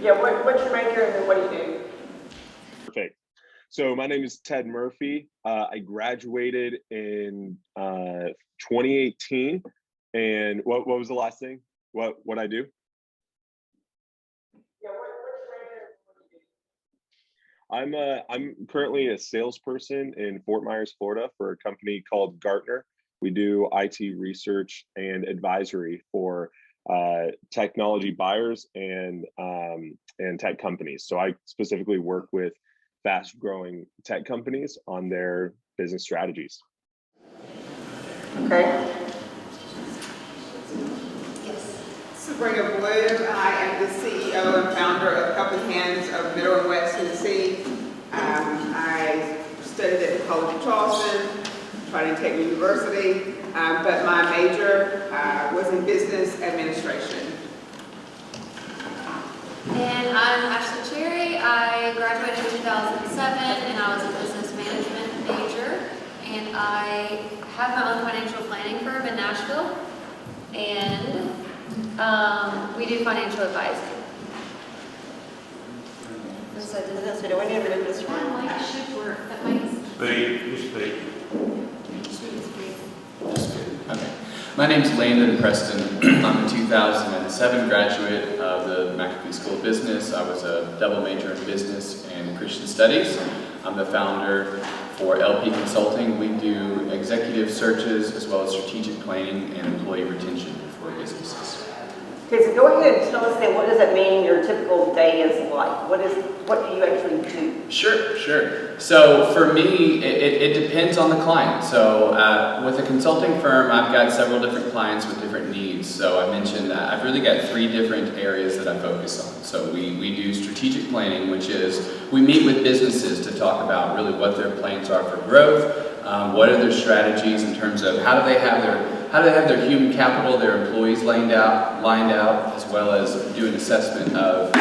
Yeah, what's your major and then what do you do? Perfect. So my name is Ted Murphy. I graduated in 2018. And what was the last thing? What I do? Yeah, what's your major and what do you do? I'm currently a salesperson in Fort Myers, Florida, for a company called Gartner. We do IT research and advisory for technology buyers and tech companies. So I specifically work with fast-growing tech companies on their business strategies. Okay. Sabrina Blue. I am the CEO and founder of Helping Hands of Middle and West Tennessee. I studied at the College of Charleston, Trinity Tech University, but my major was in business administration. And I'm Ashley Cherry. I graduated in 2007 and I was a business management major. And I have my own financial planning firm in Nashville. And we do financial advising. So do we need to move this around? That should work. That might Speak. Okay. My name's Landon Preston. I'm a 2007 graduate of the McAfee School of Business. I was a double major in business and Christian studies. I'm the founder for LP Consulting. We do executive searches as well as strategic planning and employee retention for businesses. Okay, so go ahead and tell us then, what does that mean your typical day is like? What do you actually do? Sure. So for me, it depends on the client. So with a consulting firm, I've got several different clients with different needs. So I mentioned that I've really got 3 different areas that I focus on. So we do strategic planning, which is we meet with businesses to talk about really what their plans are for growth, what are their strategies in terms of how do they have their human capital, their employees lined out, as well as do an assessment of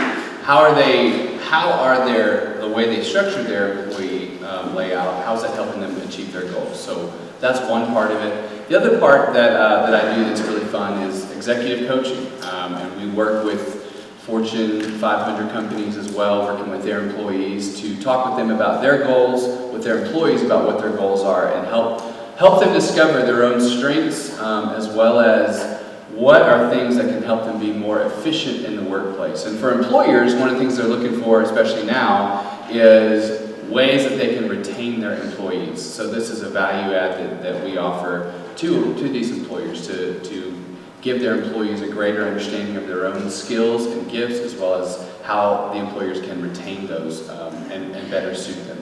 the way they structure their employee layout, how is that helping them achieve their goals? So that's one part of it. The other part that I do that's really fun is executive coaching. And we work with Fortune 500 companies as well, working with their employees to talk with them about their goals, with their employees about what their goals are, and help them discover their own strengths, as well as what are things that can help them be more efficient in the workplace. And for employers, one of the things they're looking for, especially now, is ways that they can retain their employees. So this is a value add that we offer to these employers to give their employees a greater understanding of their own skills and gifts, as well as how the employers can retain those and better suit them.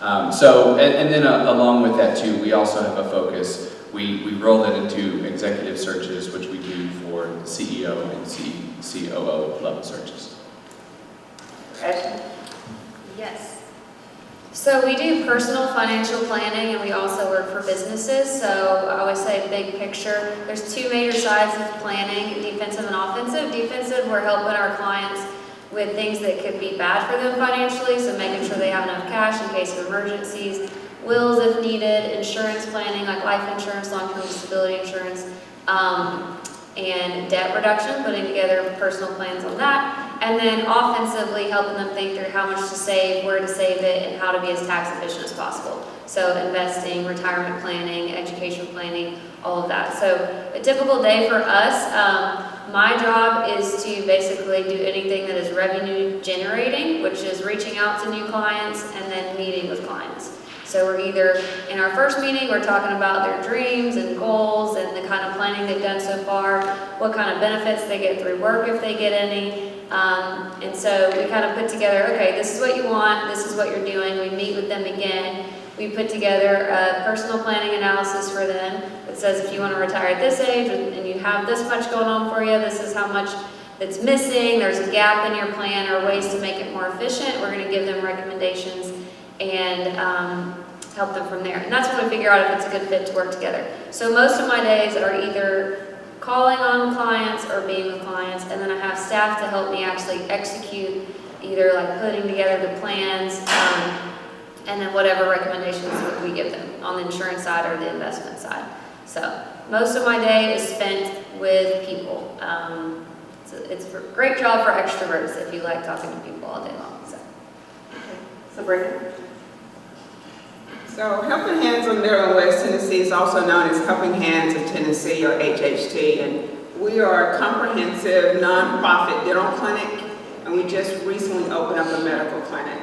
And then along with that too, we also have a focus. We roll that into executive searches, which we do for CEO and COO level searches. Ashley? Yes. So we do personal financial planning and we also work for businesses. So I always say big picture. There's 2 major sides of planning, defensive and offensive. Defensive, we're helping our clients with things that could be bad for them financially, so making sure they have enough cash in case of emergencies, wills if needed, insurance planning like life insurance, long-term disability insurance, and debt reduction, putting together personal plans on that. And then offensively, helping them think through how much to save, where to save it, and how to be as tax efficient as possible. So investing, retirement planning, education planning, all of that. So a typical day for us, my job is to basically do anything that is revenue generating, which is reaching out to new clients and then meeting with clients. So we're either, in our first meeting, we're talking about their dreams and goals and the kind of planning they've done so far, what kind of benefits they get through work if they get any. And so we kind of put together, okay, this is what you want, this is what you're doing. We meet with them again. We put together a personal planning analysis for them that says if you want to retire at this age and you have this much going on for you, this is how much that's missing, there's a gap in your plan or ways to make it more efficient. We're going to give them recommendations and help them from there. And that's when we figure out if it's a good fit to work together. So most of my days are either calling on clients or being with clients, and then I have staff to help me actually execute, either like putting together the plans, and then whatever recommendations that we give them on the insurance side or the investment side. So most of my day is spent with people. It's a great job for extroverts if you like talking to people all day long. So. Sabrina? So Helping Hands of Middle and West Tennessee is also known as Helping Hands of Tennessee, or HHT, and we are a comprehensive nonprofit dental clinic, and we just recently opened up a medical clinic.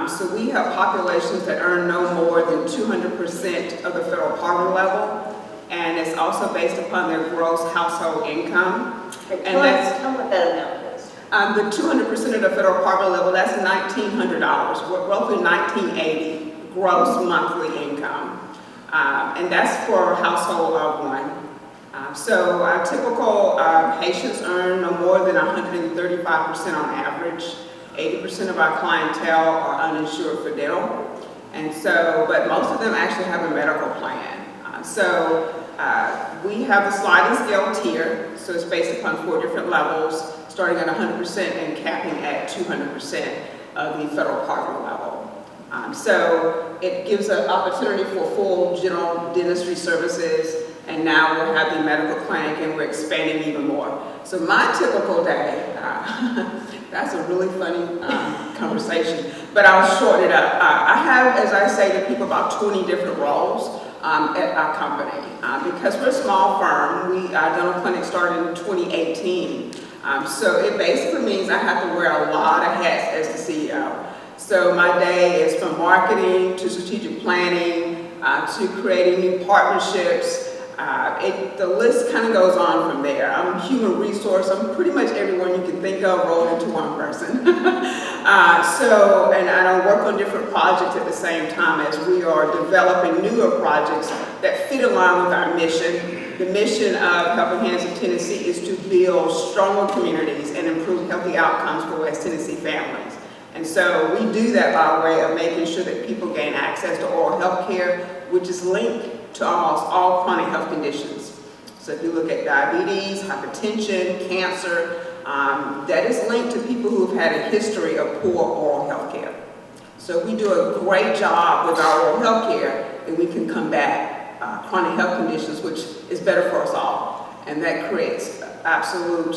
So we have populations that earn no more than 200% of the federal poverty level, and it's also based upon their gross household income. Okay, And that's tell me what that amount is. the 200% of the federal poverty level, that's $1,900, roughly $1,980 gross monthly income. And that's for a household of one. So our typical patients earn no more than 135% on average. 80% of our clientele are uninsured for dental. And so, but most of them actually have a medical plan. We have the sliding scale tier, so it's based upon 4 different levels, starting at 100% and capping at 200% of the federal poverty level. So it gives an opportunity for full general dentistry services, and now we're having medical clinic and we're expanding even more. So my typical day, that's a really funny conversation, but I'll shorten it up. I have, as I say to people, about 20 different roles at our company. Because we're a small firm, our dental clinic started in 2018. So it basically means I have to wear a lot of hats as the CEO. So my day is from marketing to strategic planning to creating new partnerships. The list kind of goes on from there. I'm a human resource. I'm pretty much everyone you can think of rolled into one person. And I work on different projects at the same time as we are developing newer projects that fit along with our mission. The mission of Helping Hands of Tennessee is to build stronger communities and improve healthy outcomes for West Tennessee families. And so we do that by way of making sure that people gain access to oral health care, which is linked to almost all chronic health conditions. So if you look at diabetes, hypertension, cancer, that is linked to people who have had a history of poor oral health care. So we do a great job with our oral health care, and we can combat chronic health conditions, which is better for us all. And that creates absolute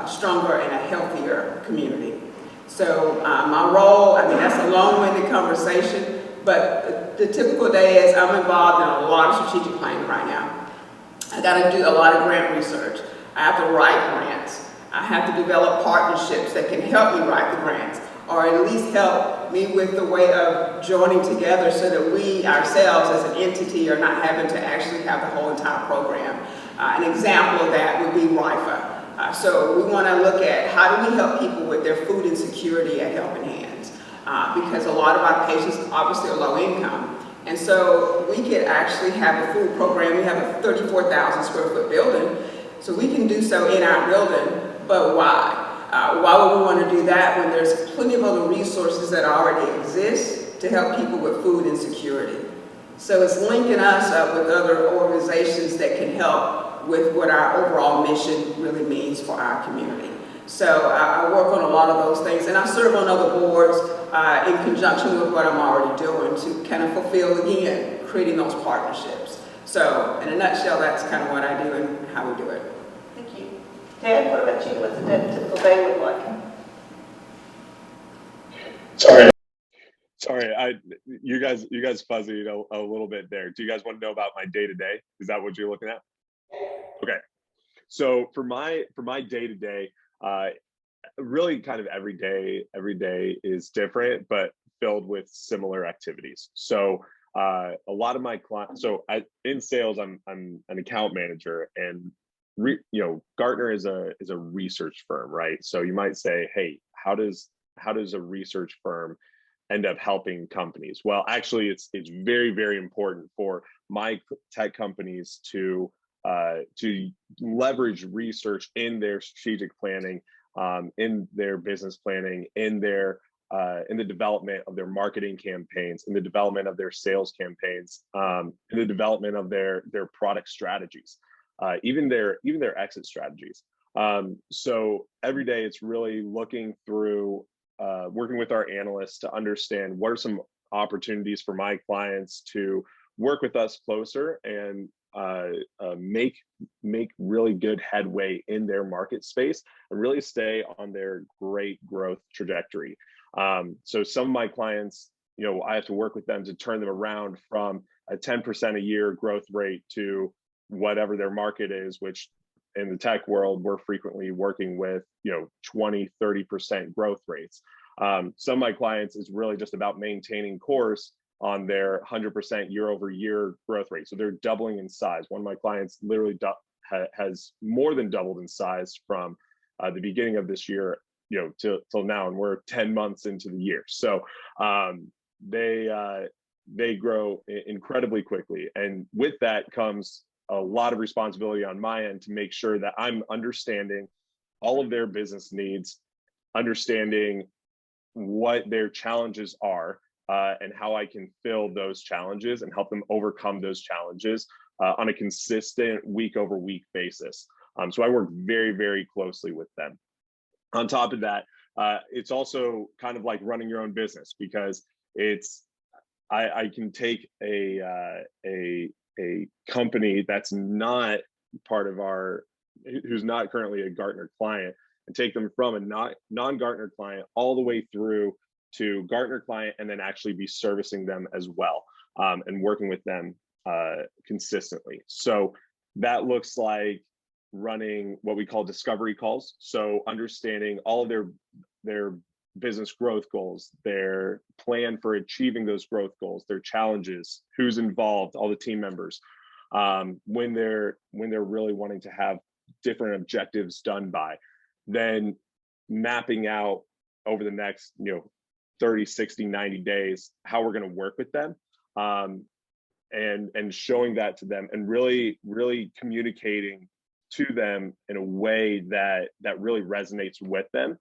stronger and a healthier community. So my role, that's a long-winded conversation, but the typical day is I'm involved in a lot of strategic planning right now. I got to do a lot of grant research. I have to write grants. I have to develop partnerships that can help me write the grants, or at least help me with the way of joining together so that we ourselves as an entity are not having to actually have the whole entire program. An example of that would be RIFA. So we want to look at how do we help people with their food insecurity at Helping Hands, because a lot of our patients obviously are low income. And so we could actually have a food program. We have a 34,000 square foot building, so we can do so in our building, but why? Why would we want to do that when there's plenty of other resources that already exist to help people with food insecurity? So it's linking us up with other organizations that can help with what our overall mission really means for our community. So I work on a lot of those things, and I serve on other boards in conjunction with what I'm already doing to kind of fulfill, again, creating those partnerships. So in a nutshell, that's kind of what I do and how we do it. Thank you. Ted, what about you? What's a typical day look like? Sorry, you guys fuzzied a little bit there. Do you guys want to know about my day to day? Is that what you're looking at? Okay. So for my day to day, really kind of every day is different, but filled with similar activities. So a lot of my clients, in sales, I'm an account manager, and Gartner is a research firm, right? So you might say, hey, how does a research firm end up helping companies? Well, actually, it's very, very important for my tech companies to leverage research in their strategic planning, in their business planning, in the development of their marketing campaigns, in the development of their sales campaigns, in the development of their product strategies, even their exit strategies. So every day it's really looking through, working with our analysts to understand what are some opportunities for my clients to work with us closer and make really good headway in their market space and really stay on their great growth trajectory. So some of my clients, I have to work with them to turn them around from a 10% a year growth rate to whatever their market is, which in the tech world, we're frequently working with, 20, 30% growth rates. Some of my clients is really just about maintaining course on their 100% year over year growth rate. So they're doubling in size. One of my clients literally has more than doubled in size from the beginning of this year, till now, and we're 10 months into the year. So they grow incredibly quickly, and with that comes a lot of responsibility on my end to make sure that I'm understanding all of their business needs, understanding what their challenges are, and how I can fill those challenges and help them overcome those challenges on a consistent week over week basis. So I work very, very closely with them. On top of that, it's also kind of like running your own business, because I can take a company that's not part of who's not currently a Gartner client, and take them from a non-Gartner client all the way through to Gartner client, and then actually be servicing them as well, and working with them consistently. So that looks like running what we call discovery calls. So understanding all of their business growth goals, their plan for achieving those growth goals, their challenges, who's involved, all the team members, when they're really wanting to have different objectives done by, then mapping out over the next 30, 60, 90 days how we're going to work with them, and showing that to them, and really communicating to them in a way that really resonates with them,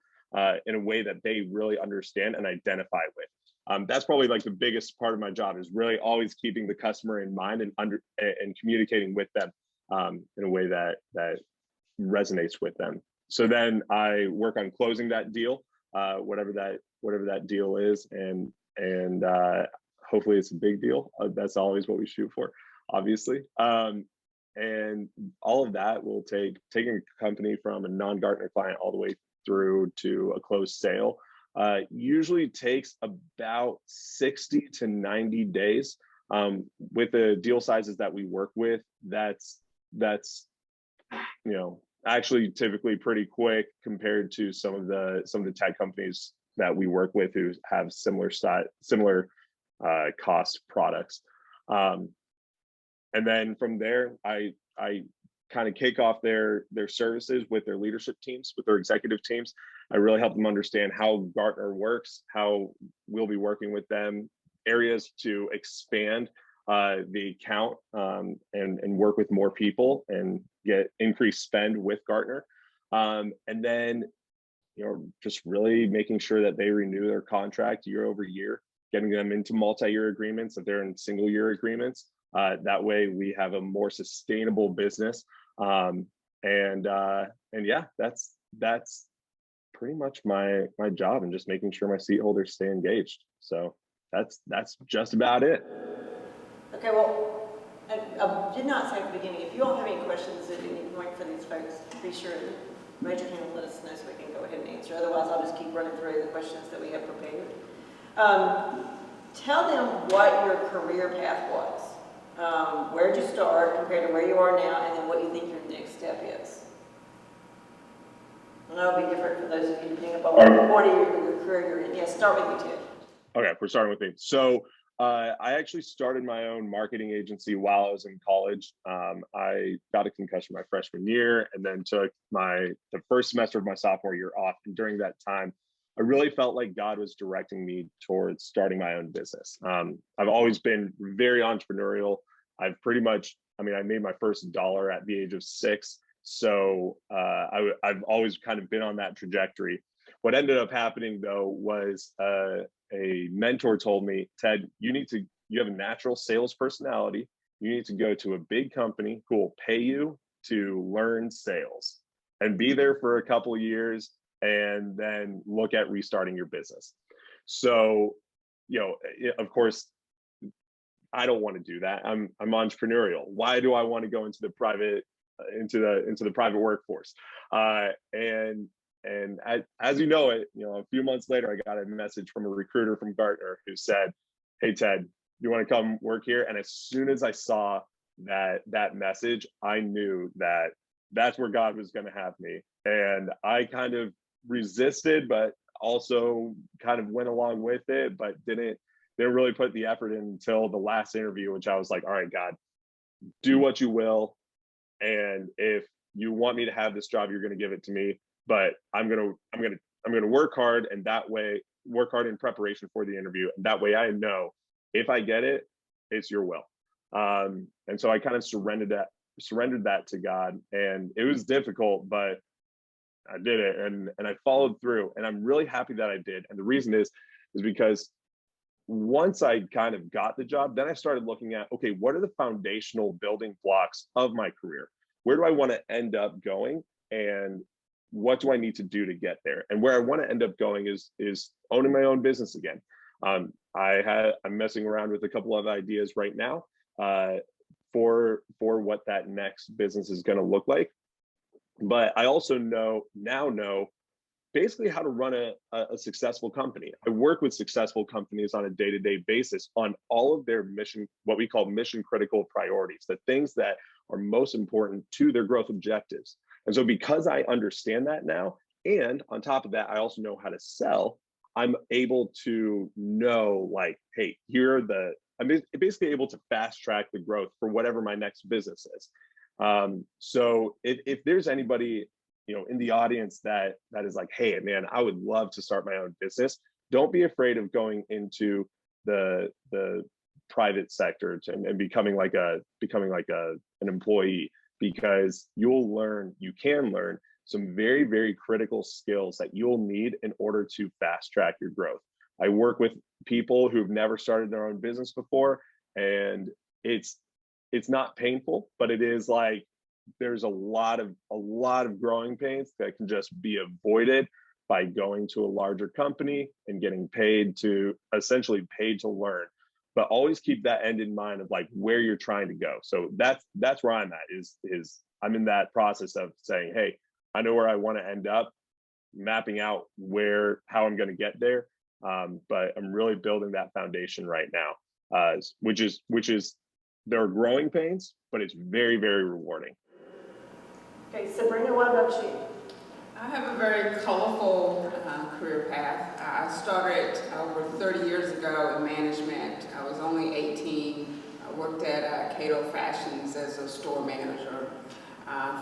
in a way that they really understand and identify with. That's probably like the biggest part of my job, is really always keeping the customer in mind and communicating with them in a way that resonates with them. So then I work on closing that deal, whatever that deal is, and hopefully it's a big deal. That's always what we shoot for, obviously. And all of that will taking a company from a non-Gartner client all the way through to a closed sale usually takes about 60 to 90 days. With the deal sizes that we work with, that's actually typically pretty quick compared to some of the tech companies that we work with who have similar cost products. And then from there, I kind of kick off their services with their leadership teams, with their executive teams. I really help them understand how Gartner works, how we'll be working with them, areas to expand the account, and work with more people and get increased spend with Gartner. And then, just really making sure that they renew their contract year over year, getting them into multi-year agreements, that they're in single-year agreements. That way we have a more sustainable business. And yeah, that's pretty much my job, and just making sure my seat holders stay engaged. So that's just about it. Okay, well, I did not say at the beginning, if you all have any questions at any point for these folks, be sure to raise your hand and let us know so we can go ahead and answer. Otherwise, I'll just keep running through the questions that we have prepared. Tell them what your career path was. Where'd you start compared to where you are now, and then what you think your next step is. And that'll be different for those of you depending upon what part of your career you're in. Yes, start with you, Ted. Okay, we're starting with me. So I actually started my own marketing agency while I was in college. I got a concussion my freshman year, and then took the first semester of my sophomore year off. And during that time, I really felt like God was directing me towards starting my own business. I've always been very entrepreneurial. I made my first dollar at the age of 6. So I've always kind of been on that trajectory. What ended up happening though was a mentor told me, Ted, you have a natural sales personality. You need to go to a big company who will pay you to learn sales and be there for a couple of years, and then look at restarting your business. So, of course, I don't want to do that. I'm entrepreneurial. Why do I want to go into the private workforce? And as you know it, a few months later, I got a message from a recruiter from Gartner who said, "Hey Ted, you want to come work here?" And as soon as I saw that message, I knew that that's where God was going to have me. And I kind of resisted, but also kind of went along with it, but didn't really put the effort in until the last interview, which I was like, all right, God, do what you will. And if you want me to have this job, you're going to give it to me, but I'm going to work hard, and that way work hard in preparation for the interview. And that way I know if I get it, it's your will. And so I kind of surrendered that to God, and it was difficult, but I did it, and I followed through, and I'm really happy that I did. And the reason is because once I kind of got the job, then I started looking at, okay, what are the foundational building blocks of my career? Where do I want to end up going? And what do I need to do to get there? And where I want to end up going is owning my own business again. I'm messing around with a couple of ideas right now for what that next business is going to look like. But I also know basically how to run a successful company. I work with successful companies on a day-to-day basis on all of their what we call mission critical priorities, the things that are most important to their growth objectives. And so because I understand that now, and on top of that, I also know how to sell, I'm able to know, like, hey, I'm basically able to fast track the growth for whatever my next business is. So if there's anybody, in the audience that is like, hey, man, I would love to start my own business, don't be afraid of going into the private sector and becoming like an employee, because you can learn some very, very critical skills that you'll need in order to fast track your growth. I work with people who've never started their own business before, and it's not painful, but it is like there's a lot of growing pains that can just be avoided by going to a larger company and getting paid to learn. But always keep that end in mind of like where you're trying to go. So that's where I'm at, is I'm in that process of saying, hey, I know where I want to end up, mapping out how I'm going to get there. But I'm really building that foundation right now, which is there are growing pains, but it's very, very rewarding. Okay, Sabrina, what about you? I have a very colorful career path. I started over 30 years ago in management. I was only 18. I worked at Cato Fashions as a store manager.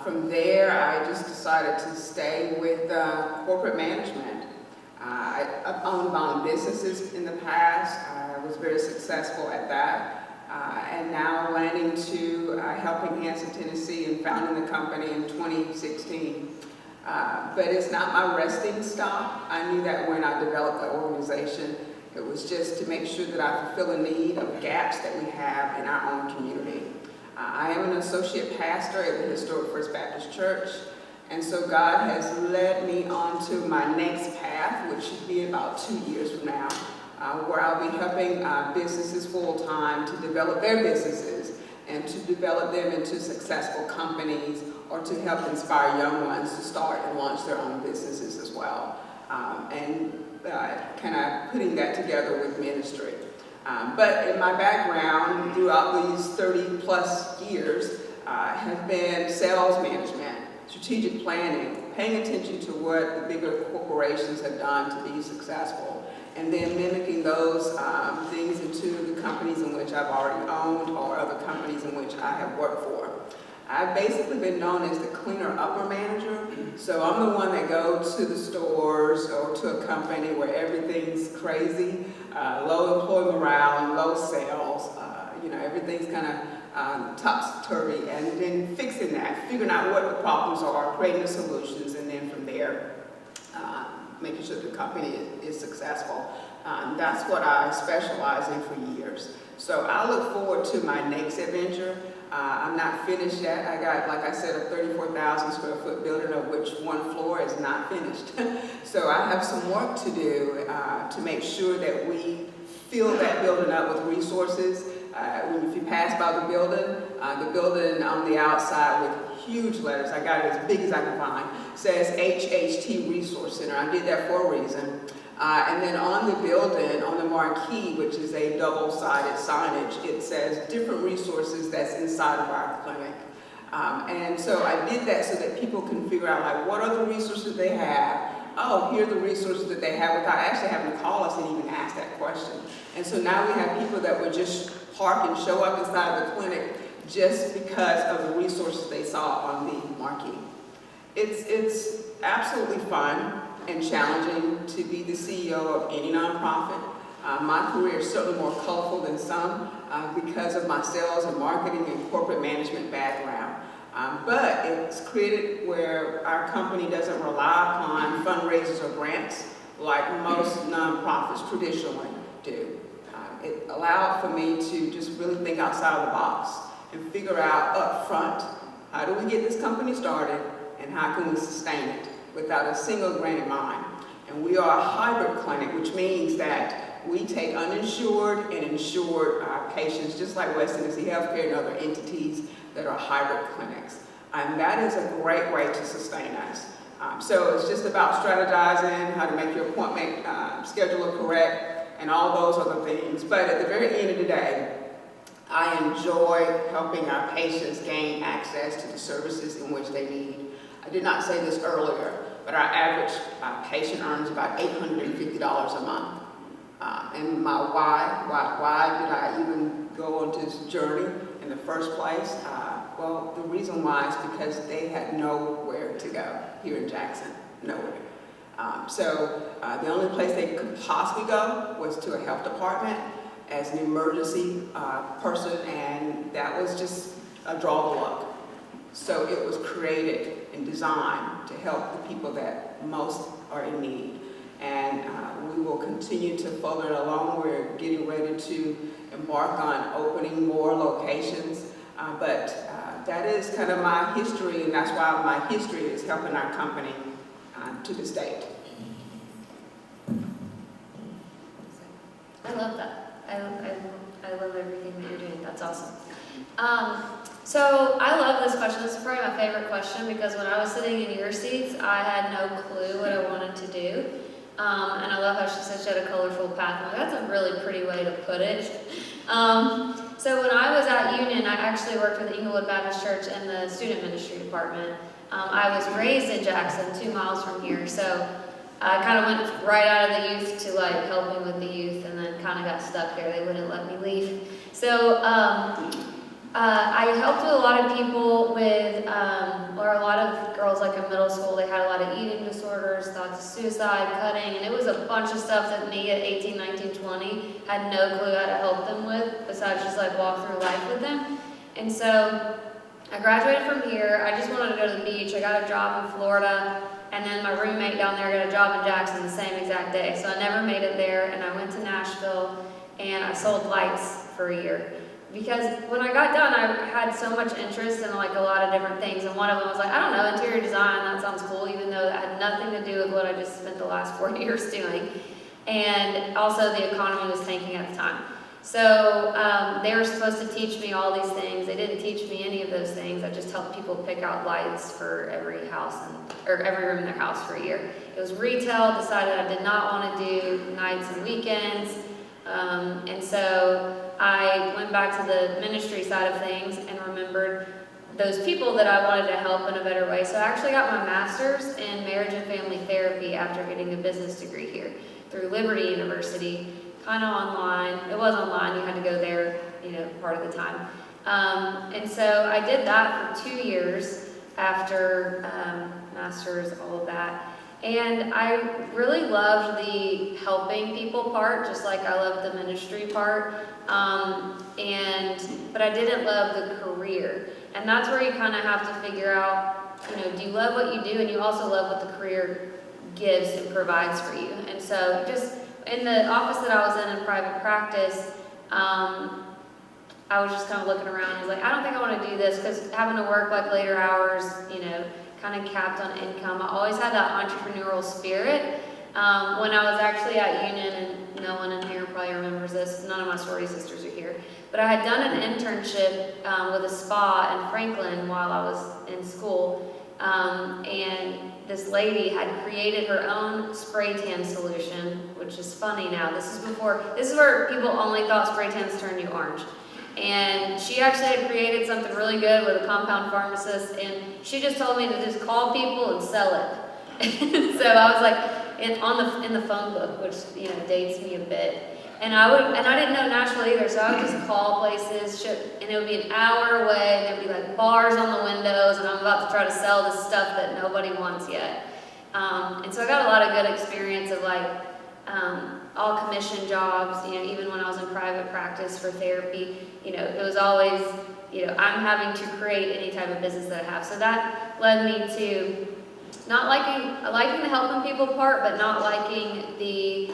From there, I just decided to stay with corporate management. I've owned my own businesses in the past. I was very successful at that. And now landing to Helping Hands of Tennessee and founding the company in 2016. But it's not my resting stop. I knew that when I developed the organization, it was just to make sure that I fulfill a need of gaps that we have in our own community. I am an associate pastor at the Historic First Baptist Church, and so God has led me on to my next path, which should be about 2 years from now, where I'll be helping businesses full-time to develop their businesses and to develop them into successful companies, or to help inspire young ones to start and launch their own businesses as well. And kind of putting that together with ministry. But in my background, throughout these 30 plus years, have been sales management, strategic planning, paying attention to what the bigger corporations have done to be successful, and then mimicking those things into the companies in which I've already owned or other companies in which I have worked for. I've basically been known as the cleaner upper manager, so I'm the one that goes to the stores or to a company where everything's crazy, low employee morale, low sales, everything's kind of topsy-turvy, and then fixing that, figuring out what the problems are, creating the solutions, and then from there, making sure the company is successful. That's what I specialize in for years. So I look forward to my next adventure. I'm not finished yet. I got, like I said, a 34,000 square foot building, of which one floor is not finished. So I have some work to do to make sure that we fill that building up with resources if you pass by the building on the outside with huge letters, I got it as big as I can find, says HHT Resource Center. I did that for a reason. And then on the building, on the marquee, which is a double-sided signage, it says different resources that's inside of our clinic. And so I did that so that people can figure out, like, what are the resources they have? Oh, here are the resources that they have, without actually having to call us and even ask that question. And so now we have people that would just park and show up inside the clinic just because of the resources they saw on the marquee. It's absolutely fun and challenging to be the CEO of any nonprofit. My career is certainly more colorful than some because of my sales and marketing and corporate management background. But it's created where our company doesn't rely upon fundraisers or grants like most nonprofits traditionally do. It allowed for me to just really think outside of the box and figure out up front, how do we get this company started and how can we sustain it without a single grant in mind. And we are a hybrid clinic, which means that we take uninsured and insured patients, just like West Tennessee Healthcare and other entities that are hybrid clinics. And that is a great way to sustain us. So it's just about strategizing, how to make your appointment schedule correct, and all those other things. But at the very end of the day, I enjoy helping our patients gain access to the services in which they need. I did not say this earlier, but our average patient earns about $850 a month. And my why did I even go on this journey in the first place? Well, the reason why is because they had nowhere to go here in Jackson, nowhere. So the only place they could possibly go was to a health department as an emergency person, and that was just a draw of luck. So it was created and designed to help the people that most are in need. And we will continue to follow it along. We're getting ready to embark on opening more locations. But that is kind of my history, and that's why my history is helping our company to this date. I love that. I love everything that you're doing. That's awesome. So I love this question. This is probably my favorite question because when I was sitting in your seats, I had no clue what I wanted to do. And I love how she said she had a colorful path. I'm like, that's a really pretty way to put it. So when I was at Union, I actually worked with Inglewood Baptist Church in the student ministry department. I was raised in Jackson, 2 miles from here. So I kind of went right out of the youth to like helping with the youth, and then kind of got stuck there. They wouldn't let me leave. So I helped with a lot of people with, or a lot of girls like in middle school, they had a lot of eating disorders, thoughts of suicide, cutting, and it was a bunch of stuff that me at 18, 19, 20 had no clue how to help them with, besides just like walk through life with them. And so I graduated from here. I just wanted to go to the beach. I got a job in Florida, and then my roommate down there got a job in Jackson the same exact day. So I never made it there, and I went to Nashville, and I sold lights for a year. Because when I got done, I had so much interest in like a lot of different things, and one of them was like, I don't know, interior design, that sounds cool, even though that had nothing to do with what I just spent the last 4 years doing. And also the economy was tanking at the time. So they were supposed to teach me all these things. They didn't teach me any of those things. I just helped people pick out lights for every house, or every room in their house for a year. It was retail, decided I did not want to do nights and weekends. And so I went back to the ministry side of things and remembered those people that I wanted to help in a better way. So I actually got my master's in marriage and family therapy after getting a business degree here through Liberty University, kind of online. It was online, you had to go there, part of the time. And so I did that for 2 years after master's, all of that. And I really loved the helping people part, just like I loved the ministry part. But I didn't love the career. And that's where you kind of have to figure out, do you love what you do, and you also love what the career gives and provides for you. And so just in the office that I was in private practice, I was just kind of looking around and was like, I don't think I want to do this, because having to work like later hours, kind of capped on income. I always had that entrepreneurial spirit. When I was actually at Union, and no one in here probably remembers this, none of my sorority sisters are here, but I had done an internship with a spa in Franklin while I was in school, and this lady had created her own spray tan solution, which is funny now. This is where people only thought spray tans turned you orange. And she actually had created something really good with a compound pharmacist, and she just told me to just call people and sell it. So I was like in the phone book, which dates me a bit. And I didn't know Nashville either, so I would just call places, and it would be an hour away, and there'd be like bars on the windows, and I'm about to try to sell this stuff that nobody wants yet. And so I got a lot of good experience of all commission jobs, even when I was in private practice for therapy, it was always, I'm having to create any type of business that I have. So that led me to not liking the helping people part, but not liking the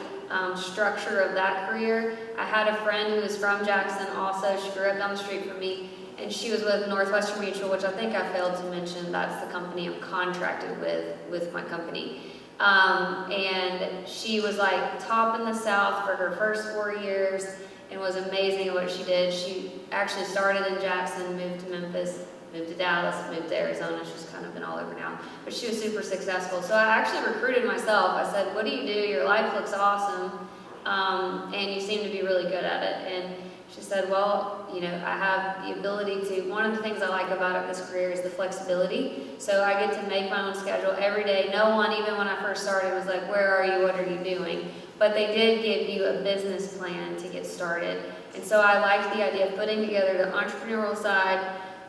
structure of that career. I had a friend who was from Jackson also. She grew up down the street from me, and she was with Northwestern Mutual, which I think I failed to mention. That's the company I'm contracted with my company. And she was like top in the South for her first 4 years and was amazing at what she did. She actually started in Jackson, moved to Memphis, moved to Dallas, moved to Arizona. She's kind of been all over now, but she was super successful. So I actually recruited myself. I said, what do you do? Your life looks awesome, and you seem to be really good at it. And she said, well, I have the ability to, one of the things I like about this career is the flexibility. So I get to make my own schedule every day. No one, even when I first started, was like, where are you? What are you doing? But they did give you a business plan to get started. And so I liked the idea of putting together the entrepreneurial side,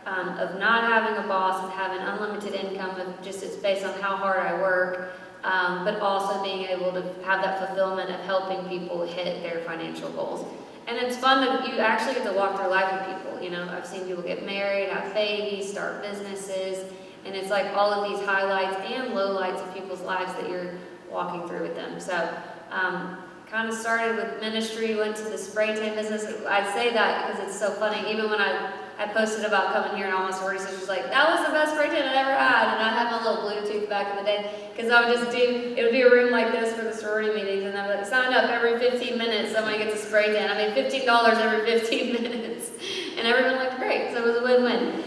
of not having a boss and having unlimited income, it's based on how hard I work, but also being able to have that fulfillment of helping people hit their financial goals. And it's fun you actually get to walk through life with people. I've seen people get married, have babies, start businesses, and it's like all of these highlights and lowlights of people's lives that you're walking through with them. So kind of started with ministry, went to the spray tan business. I say that because it's so funny. Even when I posted about coming here and all my sorority sisters was like, that was the best spray tan I ever had. And I had my little Bluetooth back in the day, because I would just it would be a room like this for the sorority meetings, and I would sign up every 15 minutes, somebody gets a spray tan. I mean, $15 every 15 minutes. And everyone looked great, so it was a win-win.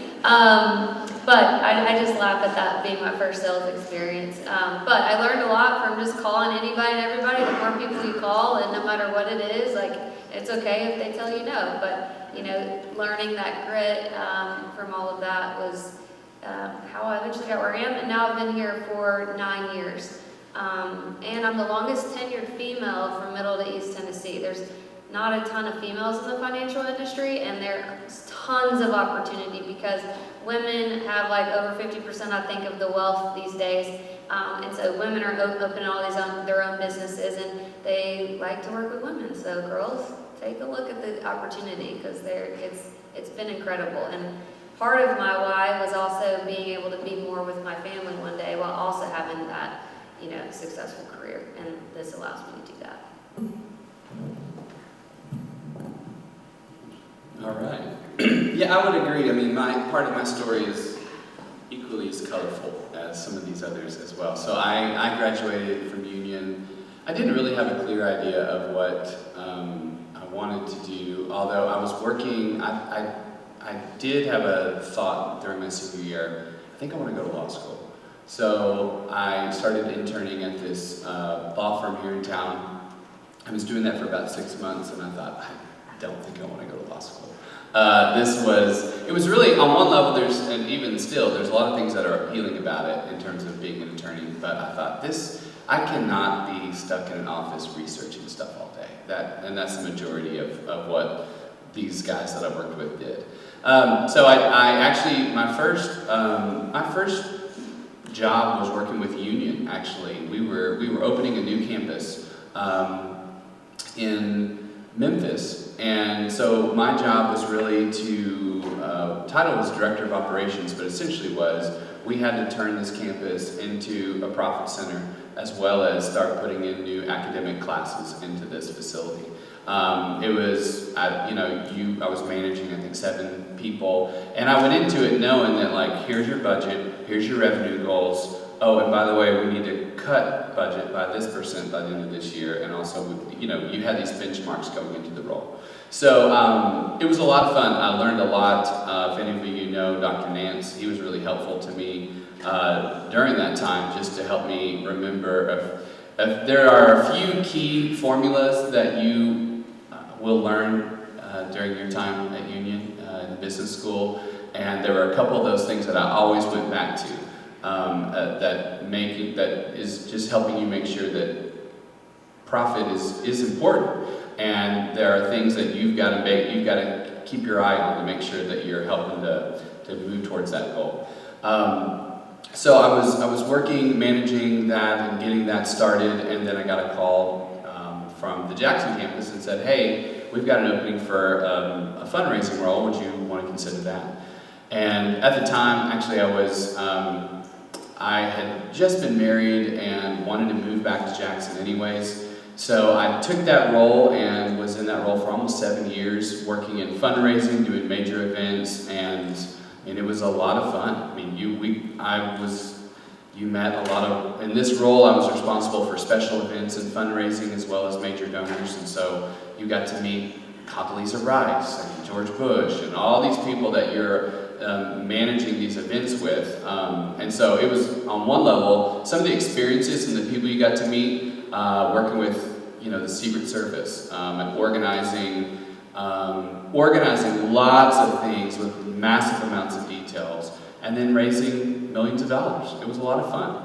But I just laugh at that being my first sales experience. But I learned a lot from just calling anybody and everybody. The more people you call, and no matter what it is, it's okay if they tell you no. But learning that grit from all of that was how I eventually got where I am. And now I've been here for 9 years. And I'm the longest tenured female from Middle to East Tennessee. There's not a ton of females in the financial industry, and there's tons of opportunity because women have over 50%, I think, of the wealth these days. And so women are opening all their own businesses, and they like to work with women. So girls, take a look at the opportunity, because it's been incredible. And part of my why was also being able to be more with my family one day while also having that, successful career. And this allows me to do that. All right. Yeah, I would agree. I mean, part of my story is equally as colorful as some of these others as well. So I graduated from Union. I didn't really have a clear idea of what I wanted to do, although I was working. I did have a thought during my senior year. I think I want to go to law school. So I started interning at this law firm here in town. I was doing that for about 6 months, and I thought, I don't think I want to go to law school. It was really, on one level, and even still, there's a lot of things that are appealing about it in terms of being an attorney, but I thought, I cannot be stuck in an office researching stuff all day. And that's the majority of what these guys that I worked with did. So I actually, my first job was working with Union, actually. We were opening a new campus in Memphis, and so my job was really title was Director of Operations, but essentially we had to turn this campus into a profit center, as well as start putting in new academic classes into this facility. I was managing, I think, 7 people, and I went into it knowing that, here's your budget, here's your revenue goals. Oh, and by the way, we need to cut budget by this % by the end of this year, and also, you know, you had these benchmarks going into the role. So it was a lot of fun. I learned a lot. If any of you know Dr. Nance, he was really helpful to me during that time, just to help me remember if there are a few key formulas that you will learn during your time at Union in business school, and there were a couple of those things that I always went back to that is just helping you make sure that profit is important, and there are things that you've got to keep your eye on to make sure that you're helping to move towards that goal. So I was working, managing that and getting that started, and then I got a call from the Jackson campus and said, hey, we've got an opening for a fundraising role, would you want to consider that? And at the time, actually I had just been married and wanted to move back to Jackson anyways. So I took that role and was in that role for almost 7 years, working in fundraising, doing major events, and it was a lot of fun. I mean, you met a lot of, in this role I was responsible for special events and fundraising as well as major donors, and so you got to meet Condoleezza Rice and George Bush and all these people that you're managing these events with. And so it was, on one level, some of the experiences and the people you got to meet, working with, the Secret Service, and organizing lots of things with massive amounts of details, and then raising millions of dollars. It was a lot of fun.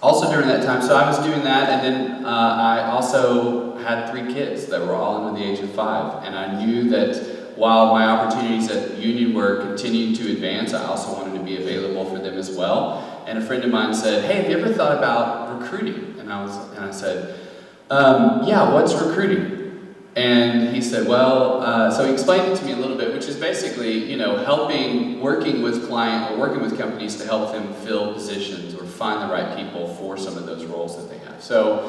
Also during that time, so I was doing that, and then I also had 3 kids that were all under the age of 5, and I knew that while my opportunities at Union were continuing to advance, I also wanted to be available for them as well. And a friend of mine said, hey, have you ever thought about recruiting? And I said, yeah, what's recruiting? And he said, well, so he explained it to me a little bit, which is basically, working with companies to help them fill positions or find the right people for some of those roles that they have. So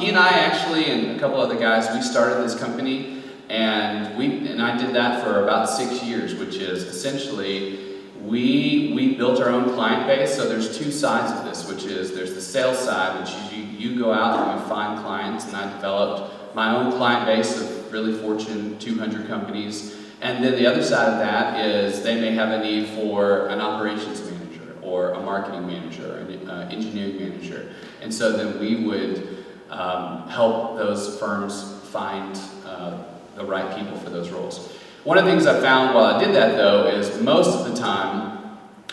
he and I actually, and a couple other guys, we started this company, and I did that for about 6 years, which is essentially we built our own client base. So there's 2 sides of this, which is there's the sales side, which is you go out and you find clients, and I developed my own client base of really Fortune 200 companies. And then the other side of that is they may have a need for an operations manager or a marketing manager or an engineering manager. And so then we would help those firms find the right people for those roles. One of the things I found while I did that, though, is most of the time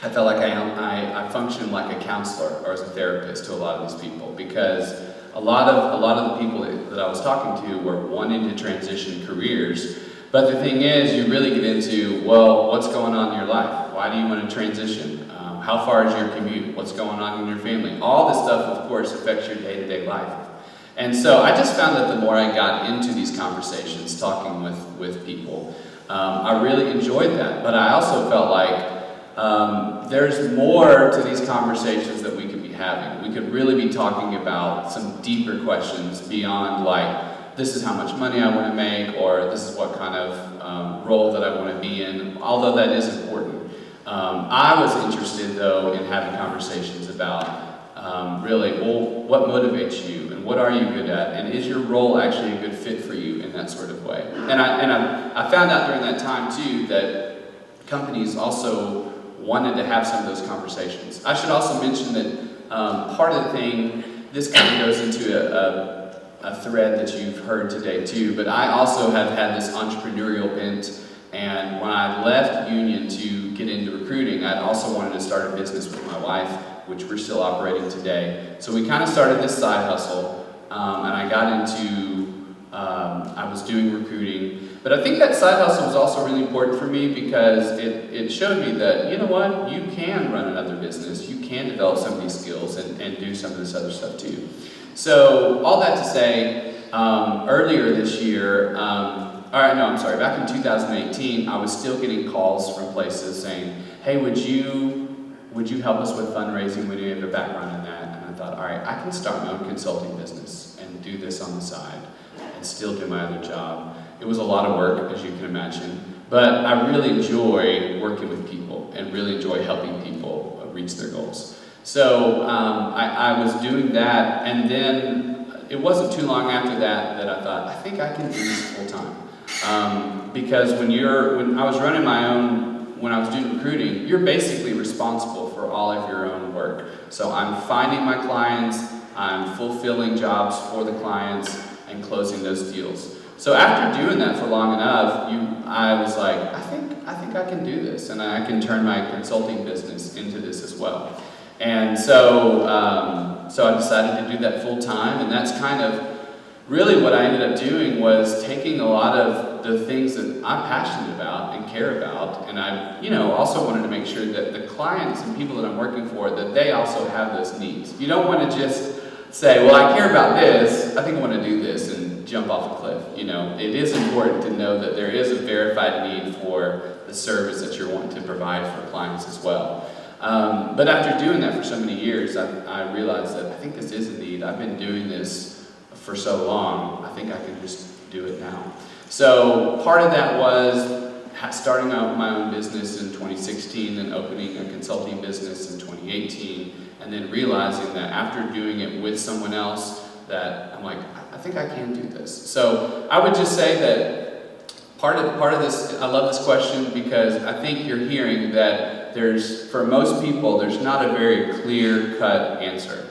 I felt like I functioned like a counselor or as a therapist to a lot of these people, because a lot of the people that I was talking to were wanting to transition careers. But the thing is, you really get into, well, what's going on in your life? Why do you want to transition? How far is your commute? What's going on in your family? All this stuff, of course, affects your day-to-day life. And so I just found that the more I got into these conversations, talking with people, I really enjoyed that. But I also felt like there's more to these conversations that we could be having. We could really be talking about some deeper questions beyond like, this is how much money I want to make, or this is what kind of role that I want to be in, although that is important. I was interested, though, in having conversations about really, well, what motivates you, and what are you good at, and is your role actually a good fit for you in that sort of way? And I found out during that time, too, that companies also wanted to have some of those conversations. I should also mention that part of the thing, this kind of goes into a thread that you've heard today, too, but I also have had this entrepreneurial bent, and when I left Union to get into recruiting, I also wanted to start a business with my wife, which we're still operating today. So we kind of started this side hustle, and I got into, I was doing recruiting, but I think that side hustle was also really important for me because it showed me that, you know what, you can run another business, you can develop some of these skills and do some of this other stuff too. So all that to say, earlier this year, back in 2018, I was still getting calls from places saying, hey, would you help us with fundraising? We do have a background in that. And I thought, all right, I can start my own consulting business and do this on the side and still do my other job. It was a lot of work, as you can imagine, but I really enjoy working with people and really enjoy helping people reach their goals. So I was doing that, and then it wasn't too long after that that I thought, I think I can do this full time. Because when I was running my own, when I was doing recruiting, you're basically responsible for all of your own work. So I'm finding my clients, I'm fulfilling jobs for the clients, and closing those deals. So after doing that for long enough, I was like, I think I can do this, and I can turn my consulting business into this as well. And so I decided to do that full time, and that's kind of really what I ended up doing, was taking a lot of the things that I'm passionate about and care about, and I, also wanted to make sure that the clients and people that I'm working for, that they also have those needs. You don't want to just say, well, I care about this, I think I want to do this, and jump off a cliff. It is important to know that there is a verified need for the service that you're wanting to provide for clients as well. But after doing that for so many years, I realized that I think this is a need. I've been doing this for so long, I think I can just do it now. So part of that was starting out my own business in 2016 and opening a consulting business in 2018, and then realizing that after doing it with someone else, that I'm like, I think I can do this. So I would just say that part of this, I love this question, because I think you're hearing that for most people, there's not a very clear-cut answer.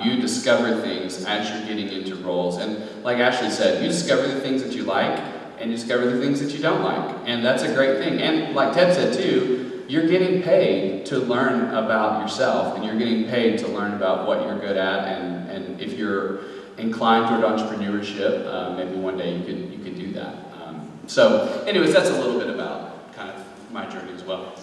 You discover things as you're getting into roles. And like Ashley said, you discover the things that you like, and you discover the things that you don't like. And that's a great thing. And like Ted said too, you're getting paid to learn about yourself, and you're getting paid to learn about what you're good at. And if you're inclined toward entrepreneurship, maybe one day you could do that. So anyways, that's a little bit about kind of my journey as well.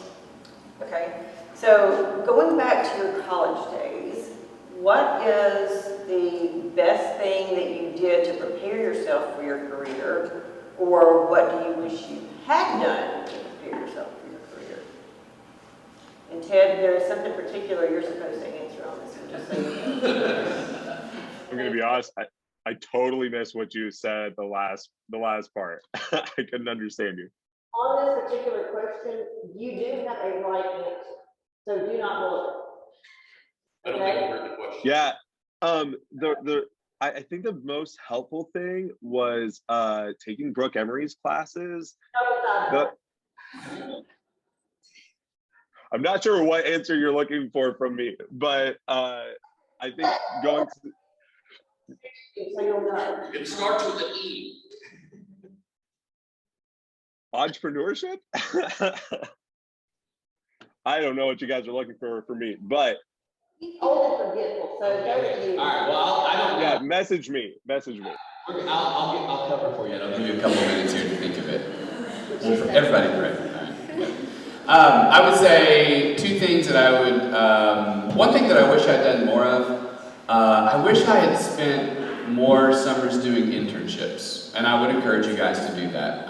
Okay, so going back to your college days, what is the best thing that you did to prepare yourself for your career, or what do you wish you had done to prepare yourself for your career? And Ted, there is something particular you're supposed to answer on this, and just so you know. I'm gonna be honest, I totally missed what you said the last part. I couldn't understand you. On this particular question, you do have a right answer, so do not blow it. I don't think I heard the question. Yeah. I think the most helpful thing was taking Brooke Emery's classes. I'm not sure what answer you're looking for from me, but I think going to... So you'll know. It starts with an E. Entrepreneurship? I don't know what you guys are looking for me, but... Old and forgetful, so go to you. All right, well, I don't know. Yeah, message me. I'll cover for you, and I'll give you a couple of minutes here to think of it. Well, for everybody, right? I would say two things that I would, one thing that I wish I'd done more of, I wish I had spent more summers doing internships, and I would encourage you guys to do that.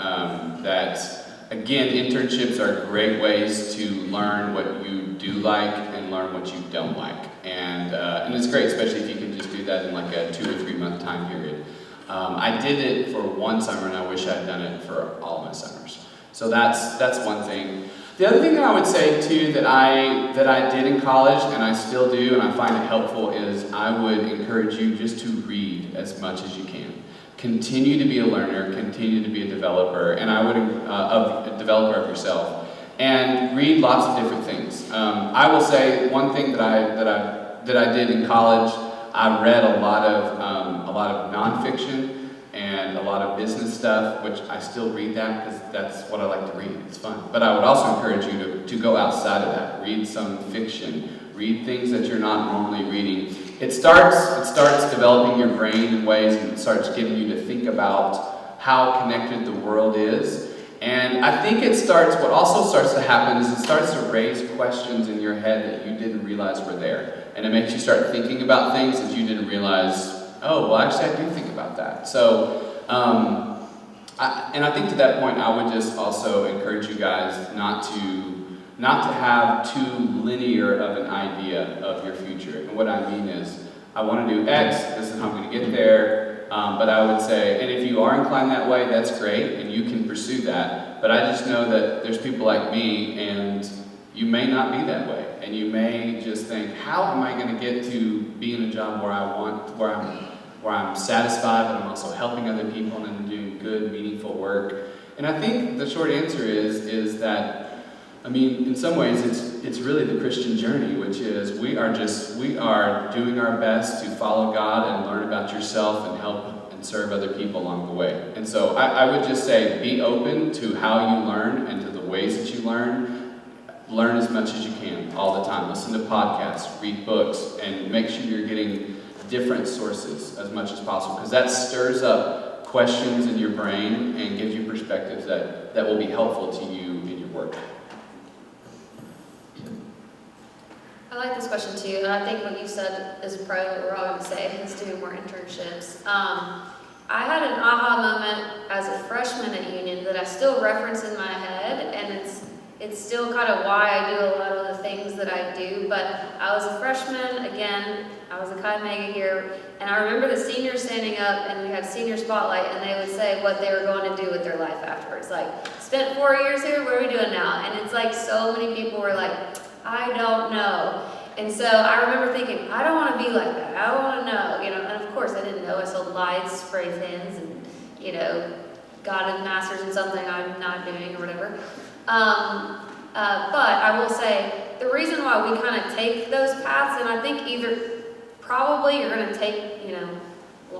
Again, internships are great ways to learn what you do like and learn what you don't like. And it's great, especially if you can just do that in like a 2 or 3 month time period. I did it for one summer, and I wish I'd done it for all my summers. So that's one thing. The other thing that I would say too that I did in college, and I still do, and I find it helpful, is I would encourage you just to read as much as you can. Continue to be a learner, continue to be a developer, and I would a developer of yourself, and read lots of different things. I will say one thing that I did in college. I read a lot of nonfiction and a lot of business stuff, which I still read that because that's what I like to read. It's fun. But I would also encourage you to go outside of that. Read some fiction. Read things that you're not normally reading. It starts developing your brain in ways, and it starts getting you to think about how connected the world is. And I think what also starts to happen is it starts to raise questions in your head that you didn't realize were there. And it makes you start thinking about things that you didn't realize, oh, well, actually, I do think about that. So, I think to that point, I would just also encourage you guys not to have too linear of an idea of your future. And what I mean is, I want to do X, this is how I'm going to get there. But I would say, and if you are inclined that way, that's great, and you can pursue that. But I just know that there's people like me, and you may not be that way. And you may just think, how am I going to get to be in a job where I'm satisfied, but I'm also helping other people and I'm doing good, meaningful work? And I think the short answer is that, I mean, in some ways, it's really the Christian journey, which is we are doing our best to follow God and learn about yourself and help and serve other people along the way. And so I would just say, be open to how you learn and to the ways that you learn. Learn as much as you can all the time. Listen to podcasts, read books, and make sure you're getting different sources as much as possible, because that stirs up questions in your brain and gives you perspectives that will be helpful to you in your work. I like this question too, and I think what you said is probably what we're all going to say, is do more internships. I had an aha moment as a freshman at Union that I still reference in my head, and it's still kind of why I do a lot of the things that I do. But I was a freshman, again, I was a Chi Mega here, and I remember the seniors standing up, and we had senior spotlight, and they would say what they were going to do with their life afterwards. Like, spent 4 years here, what are we doing now? And it's like so many people were like, I don't know. And so I remember thinking, I don't want to be like that. I don't want to know, you know. And of course, I didn't know. I sold lights, spray tins, and, you know, got a master's in something I'm not doing or whatever. But I will say, the reason why we kind of take those paths, and I think probably you're going to take, you know,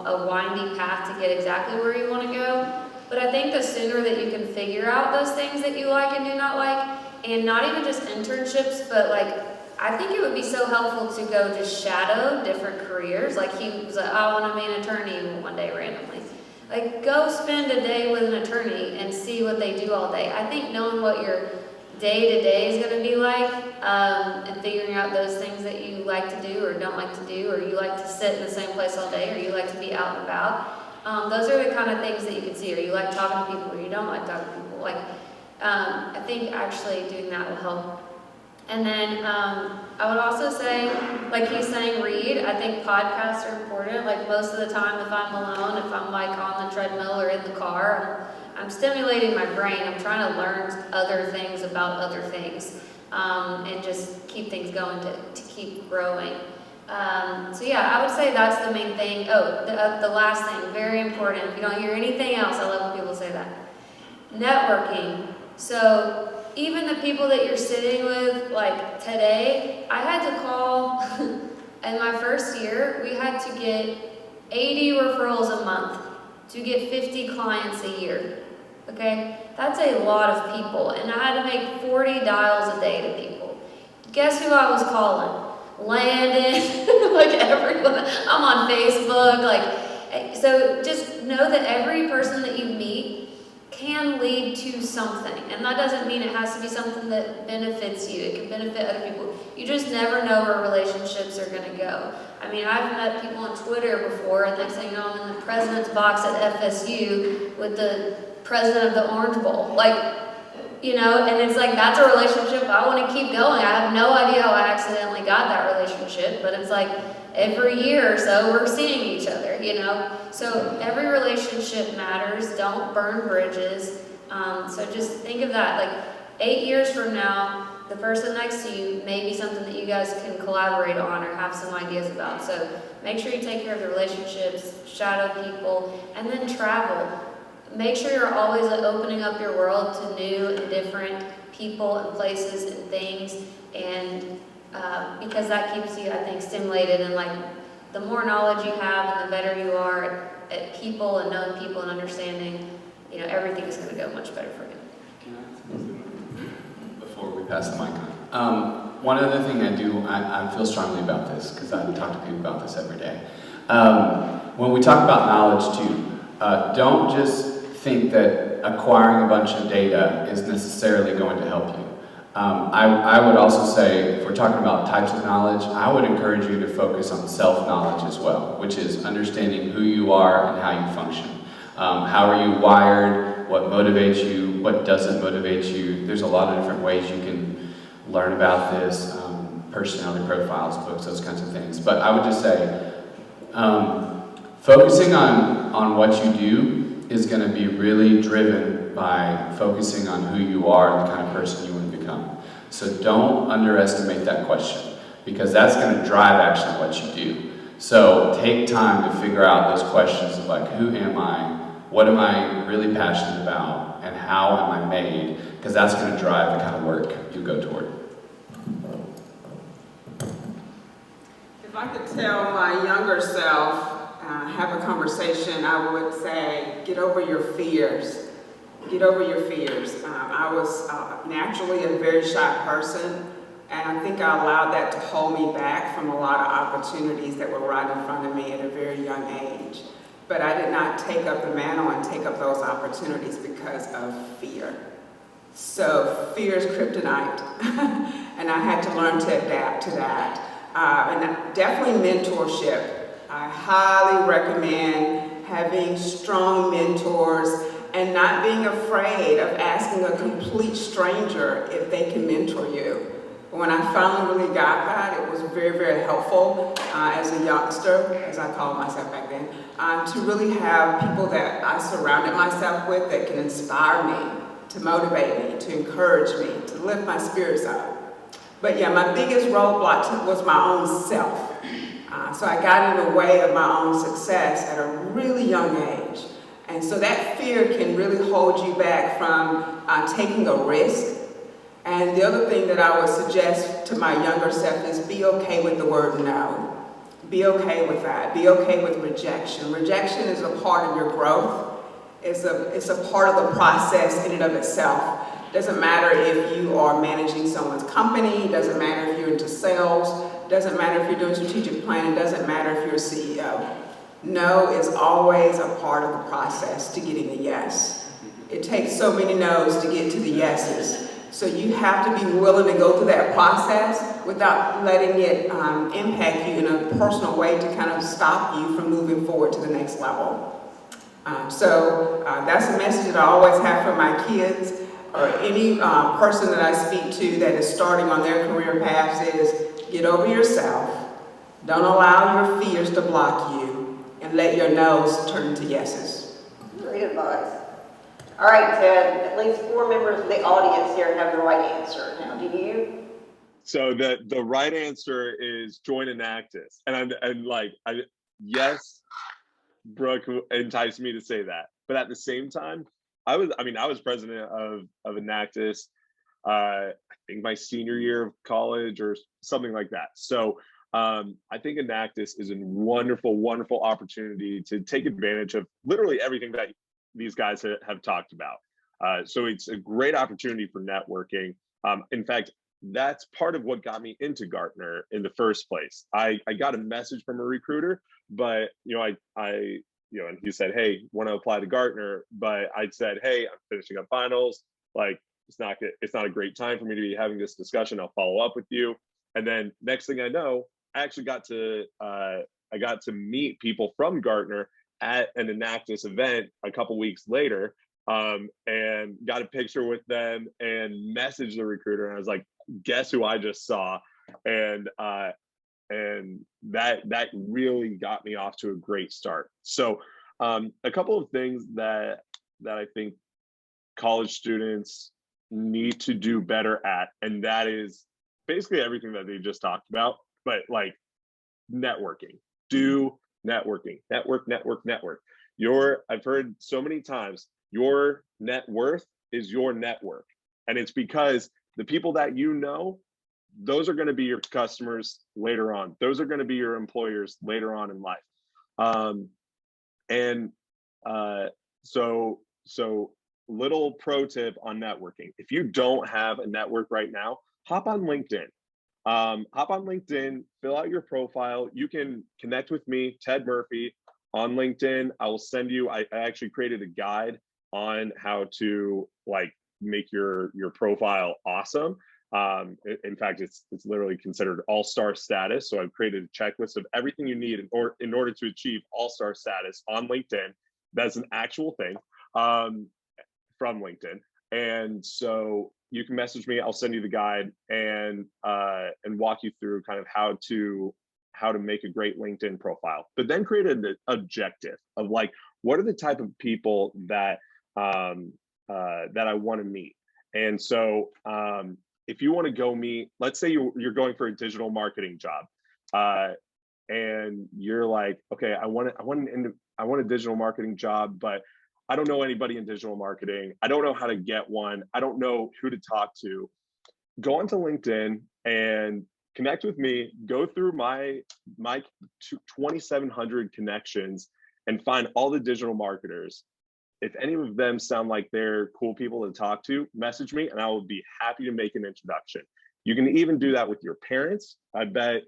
a windy path to get exactly where you want to go. But I think the sooner that you can figure out those things that you like and do not like, and not even just internships, but like, I think it would be so helpful to go just shadow different careers. Like he was like, I want to be an attorney one day randomly. Like, go spend a day with an attorney and see what they do all day. I think knowing what your day-to-day is going to be like, and figuring out those things that you like to do or don't like to do, or you like to sit in the same place all day, or you like to be out and about, those are the kind of things that you can see, or you like talking to people, or you don't like talking to people. Like, I think actually doing that will help. And then I would also say, like he's saying, read. I think podcasts are important. Like most of the time, if I'm alone, if I'm like on the treadmill or in the car, I'm stimulating my brain. I'm trying to learn other things about other things, and just keep things going to keep growing. So yeah, I would say that's the main thing. Oh, the last thing, very important. If you don't hear anything else, I love when people say that. Networking. So even the people that you're sitting with, like today, I had to call, in my first year, we had to get 80 referrals a month to get 50 clients a year, okay? That's a lot of people, and I had to make 40 dials a day to people. Guess who I was calling? Landon, like everyone. I'm on Facebook, like, so just know that every person that you meet can lead to something, and that doesn't mean it has to be something that benefits you. It can benefit other people. You just never know where relationships are going to go. I mean, I've met people on Twitter before, and next thing you know, I'm in the president's box at FSU with the president of the Orange Bowl. Like, you know, and it's like, that's a relationship I want to keep going. I have no idea how I accidentally got that relationship, but it's like every year or so we're seeing each other, you know. So every relationship matters. Don't burn bridges. So just think of that. Like 8 years from now, the person next to you may be something that you guys can collaborate on or have some ideas about. So make sure you take care of the relationships, shadow people, and then travel. Make sure you're always opening up your world to new and different people and places and things, and because that keeps you, I think, stimulated, and like the more knowledge you have and the better you are at people and knowing people and understanding, you know, everything is going to go much better for you. Can I, before we pass the mic on, one other thing I do, I feel strongly about this because I talk to people about this every day. When we talk about knowledge too, don't just think that acquiring a bunch of data is necessarily going to help you. I would also say, if we're talking about types of knowledge, I would encourage you to focus on self-knowledge as well, which is understanding who you are and how you function. How are you wired? What motivates you? What doesn't motivate you? There's a lot of different ways you can learn about this, personality profiles, books, those kinds of things. But I would just say, focusing on what you do is going to be really driven by focusing on who you are and the kind of person you want to become. So don't underestimate that question, because that's going to drive actually what you do. So take time to figure out those questions of like, who am I? What am I really passionate about? And how am I made? Because that's going to drive the kind of work you go toward. If I could tell my younger self, have a conversation, I would say, get over your fears. Get over your fears. I was naturally a very shy person, and I think I allowed that to hold me back from a lot of opportunities that were right in front of me at a very young age. But I did not take up the mantle and take up those opportunities because of fear. So fear is kryptonite, and I had to learn to adapt to that. And definitely mentorship. I highly recommend having strong mentors and not being afraid of asking a complete stranger if they can mentor you. When I finally really got that, it was very, very helpful as a youngster, as I called myself back then, to really have people that I surrounded myself with that can inspire me, to motivate me, to encourage me, to lift my spirits up. But yeah, my biggest roadblock was my own self. So I got in the way of my own success at a really young age. And so that fear can really hold you back from taking a risk. And the other thing that I would suggest to my younger self is be okay with the word no. Be okay with that. Be okay with rejection. Rejection is a part of your growth. It's a part of the process in and of itself. Doesn't matter if you are managing someone's company, doesn't matter if you're into sales, doesn't matter if you're doing strategic planning, doesn't matter if you're a CEO. No is always a part of the process to getting a yes. It takes so many no's to get to the yeses. So you have to be willing to go through that process without letting it impact you in a personal way to kind of stop you from moving forward to the next level. So that's a message that I always have for my kids or any person that I speak to that is starting on their career paths is get over yourself. Don't allow your fears to block you, and let your no's turn into yeses. Great advice. All right, Ted, at least 4 members of the audience here have the right answer. Now, do you? So the right answer is join Enactus. Yes, Brooke enticed me to say that. But at the same time, I was president of Enactus, I think my senior year of college or something like that. So I think Enactus is a wonderful, wonderful opportunity to take advantage of literally everything that these guys have talked about. So it's a great opportunity for networking. In fact, that's part of what got me into Gartner in the first place. I got a message from a recruiter, but and he said, "Hey, want to apply to Gartner?" But I said, "Hey, I'm finishing up finals. Like, it's not a great time for me to be having this discussion. I'll follow up with you." And then next thing I know, I actually got to meet people from Gartner at an Enactus event a couple weeks later, and got a picture with them and messaged the recruiter. And I was like, "Guess who I just saw?" And that really got me off to a great start. So a couple of things that I think college students need to do better at, and that is basically everything that they just talked about, but like networking. Do networking. Network. I've heard so many times, your net worth is your network. And it's because the people that you know, those are going to be your customers later on. Those are going to be your employers later on in life. So little pro tip on networking. If you don't have a network right now, hop on LinkedIn. Fill out your profile. You can connect with me, Ted Murphy, on LinkedIn. I will send you, I actually created a guide on how to make your profile awesome. In fact, it's literally considered all-star status. So I've created a checklist of everything you need in order to achieve all-star status on LinkedIn. That's an actual thing from LinkedIn. And so you can message me. I'll send you the guide and walk you through kind of how to make a great LinkedIn profile. But then create an objective of what are the type of people that I want to meet. And so if you want to go meet, let's say you're going for a digital marketing job, and you're like, okay, I want a digital marketing job, but I don't know anybody in digital marketing. I don't know how to get one. I don't know who to talk to. Go onto LinkedIn and connect with me. Go through my 2,700 connections and find all the digital marketers. If any of them sound like they're cool people to talk to, message me and I will be happy to make an introduction. You can even do that with your parents. I bet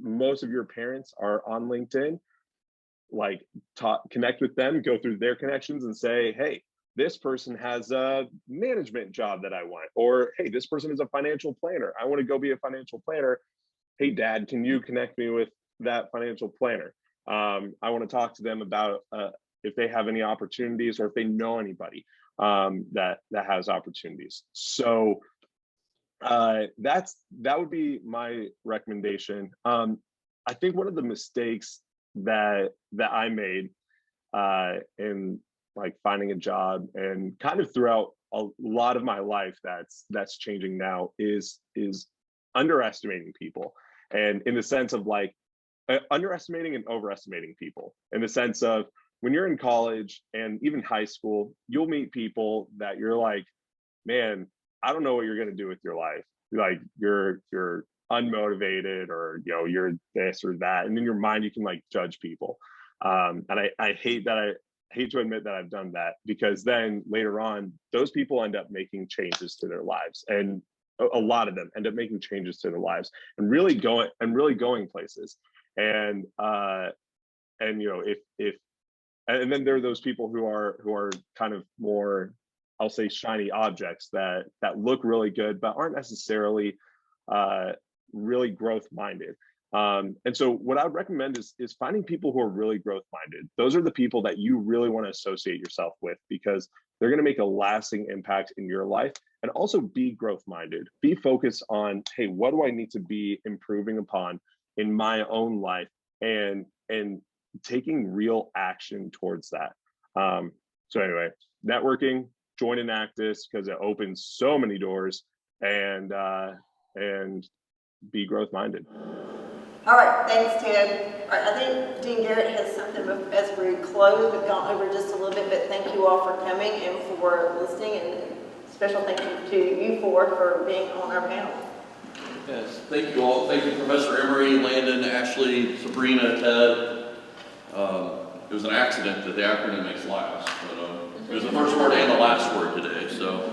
most of your parents are on LinkedIn. Like, connect with them, go through their connections and say, hey, this person has a management job that I want, or hey, this person is a financial planner. I want to go be a financial planner. Hey, Dad, can you connect me with that financial planner? I want to talk to them about if they have any opportunities or if they know anybody that has opportunities. So that would be my recommendation. I think one of the mistakes that I made in like finding a job and kind of throughout a lot of my life that's changing now is underestimating people, and in the sense of like underestimating and overestimating people, in the sense of when you're in college and even high school, you'll meet people that you're like, man, I don't know what you're going to do with your life. Like you're unmotivated, or you're this or that, and in your mind you can like judge people, and I hate to admit that I've done that, because then later on those people end up making changes to their lives, and a lot of them end up making changes to their lives and really going places. And if and then there are those people who are kind of more, I'll say, shiny objects that look really good but aren't necessarily really growth minded. And so what I would recommend is finding people who are really growth minded. Those are the people that you really want to associate yourself with, because they're going to make a lasting impact in your life. And also be growth minded. Be focused on, hey, what do I need to be improving upon in my own life, and taking real action towards that. So anyway, networking, join Enactus because it opens so many doors, and be growth minded. All right, thanks, Ted. All right, I think Dean Garrett has something as we close. We've gone over just a little bit, but thank you all for coming and for listening, and special thank you to you four for being on our panel. Yes, thank you all. Thank you, Professor Emery, Landon, Ashley, Sabrina, Ted. It was an accident that the acronym makes last, but it was the first word and the last word today, so